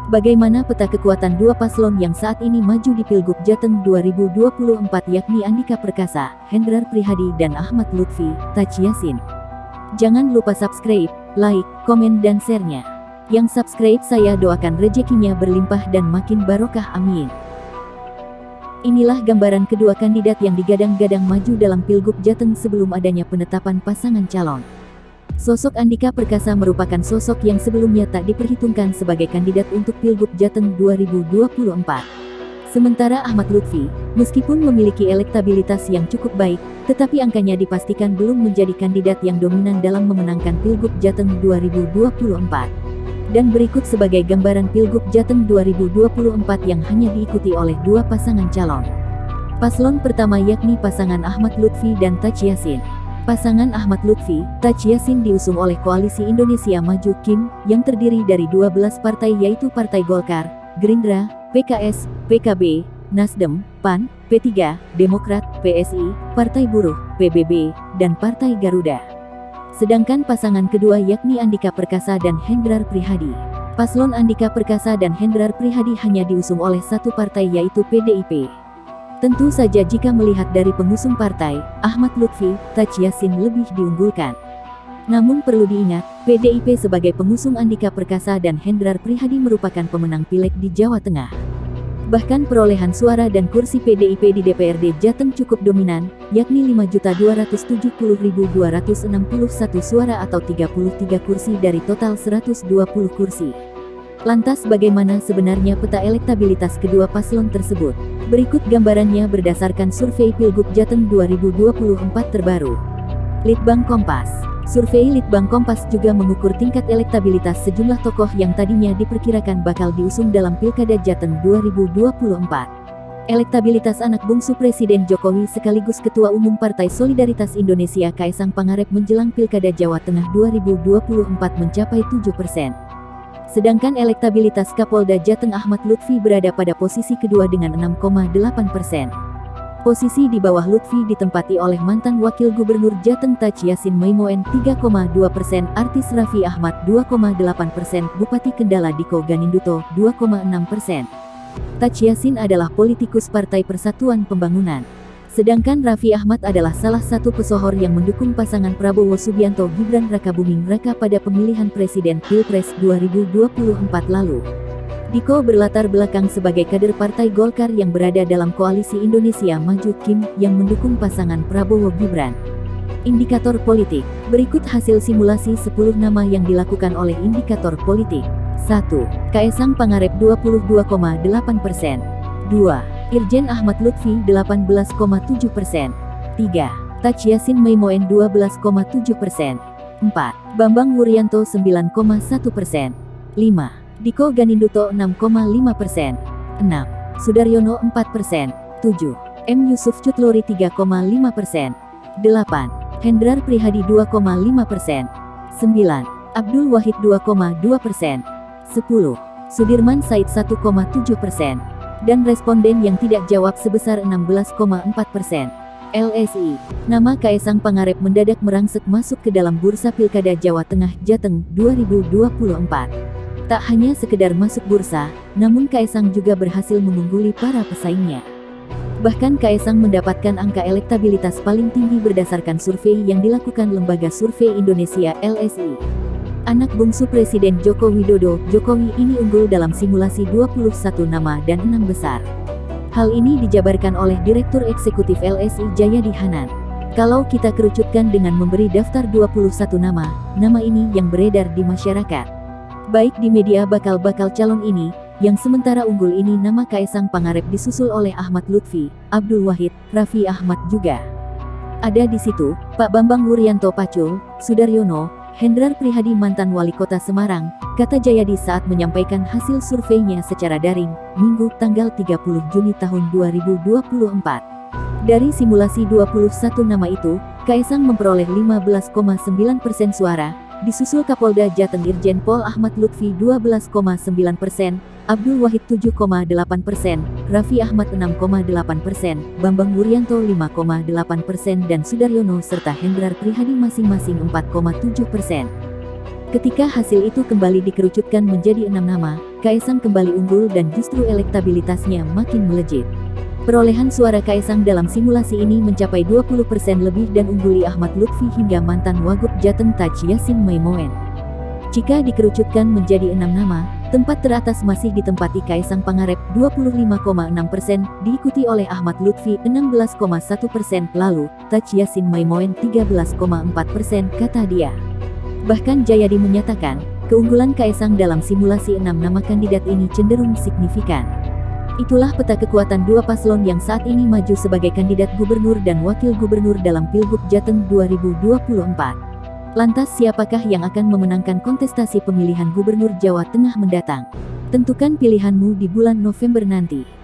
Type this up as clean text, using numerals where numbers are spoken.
Bagaimana peta kekuatan dua paslon yang saat ini maju di Pilgub Jateng 2024 yakni Andika Perkasa, Hendrar Prihadi dan Ahmad Lutfi, Taci Yassin? Jangan lupa subscribe, like, komen dan share-nya. Yang subscribe saya doakan rezekinya berlimpah dan makin barokah, amin. Inilah gambaran kedua kandidat yang digadang-gadang maju dalam Pilgub Jateng sebelum adanya penetapan pasangan calon. Sosok Andika Perkasa merupakan sosok yang sebelumnya tak diperhitungkan sebagai kandidat untuk Pilgub Jateng 2024. Sementara Ahmad Lutfi, meskipun memiliki elektabilitas yang cukup baik, tetapi angkanya dipastikan belum menjadi kandidat yang dominan dalam memenangkan Pilgub Jateng 2024. Dan berikut sebagai gambaran Pilgub Jateng 2024 yang hanya diikuti oleh dua pasangan calon. Paslon pertama yakni pasangan Ahmad Lutfi dan Taci Yassin. Pasangan Ahmad Lutfi, Taci Yassin diusung oleh Koalisi Indonesia Maju (KIM) yang terdiri dari 12 partai yaitu Partai Golkar, Gerindra, PKS, PKB, Nasdem, PAN, P3, Demokrat, PSI, Partai Buruh, PBB, dan Partai Garuda. Sedangkan pasangan kedua yakni Andika Perkasa dan Hendrar Prihadi. Paslon Andika Perkasa dan Hendrar Prihadi hanya diusung oleh satu partai yaitu PDIP. Tentu saja jika melihat dari pengusung partai, Ahmad Lutfi, Taci Yassin lebih diunggulkan. Namun perlu diingat, PDIP sebagai pengusung Andika Perkasa dan Hendrar Prihadi merupakan pemenang pileg di Jawa Tengah. Bahkan perolehan suara dan kursi PDIP di DPRD Jateng cukup dominan, yakni 5.270.261 suara atau 33 kursi dari total 120 kursi. Lantas bagaimana sebenarnya peta elektabilitas kedua paslon tersebut? Berikut gambarannya berdasarkan survei Pilgub Jateng 2024 terbaru. Litbang Kompas. Survei Litbang Kompas juga mengukur tingkat elektabilitas sejumlah tokoh yang tadinya diperkirakan bakal diusung dalam Pilkada Jateng 2024. Elektabilitas anak bungsu Presiden Jokowi sekaligus Ketua Umum Partai Solidaritas Indonesia Kaesang Pangarep menjelang Pilkada Jawa Tengah 2024 mencapai 7%. Sedangkan elektabilitas Kapolda Jateng Ahmad Lutfi berada pada posisi kedua dengan 6,8%. Posisi di bawah Lutfi ditempati oleh mantan Wakil Gubernur Jateng Taci Yassin Meimoen 3,2%, artis Raffi Ahmad 2,8%, Bupati Kendala Diko Ganinduto 2,6%. Taci Yassin adalah politikus Partai Persatuan Pembangunan. Sedangkan Raffi Ahmad adalah salah satu pesohor yang mendukung pasangan Prabowo Subianto Gibran Rakabuming Raka pada pemilihan Presiden Pilpres 2024 lalu. Diko berlatar belakang sebagai kader Partai Golkar yang berada dalam Koalisi Indonesia Maju (KIM) yang mendukung pasangan Prabowo Gibran. Indikator politik. Berikut hasil simulasi 10 nama yang dilakukan oleh indikator politik. 1. Kaesang Pangarep 22,8%. 2. Irjen Ahmad Lutfi 18,7%. 3. Taci Yassin Meimoen 12,7%. 4. Bambang Wuryanto 9,1%. 5. Diko Ganinduto 6,5%. 6. Sudaryono 4%. 7. M. Yusuf Cutlori 3,5%. 8. Hendrar Prihadi 2,5%. 9. Abdul Wahid 2,2%. 10. Sudirman Said 1,7%. Dan responden yang tidak jawab sebesar 16,4%. LSI. Nama Kaesang Pangarep mendadak merangsek masuk ke dalam bursa Pilkada Jawa Tengah Jateng 2024. Tak hanya sekedar masuk bursa, namun Kaesang juga berhasil mengungguli para pesaingnya. Bahkan Kaesang mendapatkan angka elektabilitas paling tinggi berdasarkan survei yang dilakukan Lembaga Survei Indonesia (LSI). Anak bungsu Presiden Joko Widodo, Jokowi ini unggul dalam simulasi 21 nama dan 6 besar. Hal ini dijabarkan oleh Direktur Eksekutif LSI Jayadi Hanan. Kalau kita kerucutkan dengan memberi daftar 21 nama ini yang beredar di masyarakat. Baik di media bakal calon ini, yang sementara unggul ini nama Kaesang Pangarep disusul oleh Ahmad Lutfi, Abdul Wahid, Raffi Ahmad juga. Ada di situ, Pak Bambang Wuryanto Pacul, Sudaryono, Hendrar Prihadi mantan wali kota Semarang, kata Jayadi saat menyampaikan hasil surveinya secara daring, Minggu tanggal 30 Juni tahun 2024. Dari simulasi 21 nama itu, Kaesang memperoleh 15,9% suara, disusul Kapolda Jateng Irjen Pol Ahmad Lutfi 12,9%, Abdul Wahid 7,8%, Raffi Ahmad 6,8%, Bambang Wuryanto 5,8% dan Sudaryono serta Hendrar Prihadi masing-masing 4,7%. Ketika hasil itu kembali dikerucutkan menjadi 6 nama, Kaesang kembali unggul dan justru elektabilitasnya makin melejit. Perolehan suara Kaesang dalam simulasi ini mencapai 20% lebih dan ungguli Ahmad Lutfi hingga mantan Wagub Jateng Taj Yassin Maimoen. Jika dikerucutkan menjadi 6 nama, tempat teratas masih ditempati Kaesang Pangarep 25,6%, diikuti oleh Ahmad Lutfi 16,1%, lalu Taj Yassin Maimoen 13,4%, kata dia. Bahkan Jayadi menyatakan, keunggulan Kaesang dalam simulasi 6 nama kandidat ini cenderung signifikan. Itulah peta kekuatan dua paslon yang saat ini maju sebagai kandidat gubernur dan wakil gubernur dalam Pilgub Jateng 2024. Lantas siapakah yang akan memenangkan kontestasi pemilihan gubernur Jawa Tengah mendatang? Tentukan pilihanmu di bulan November nanti.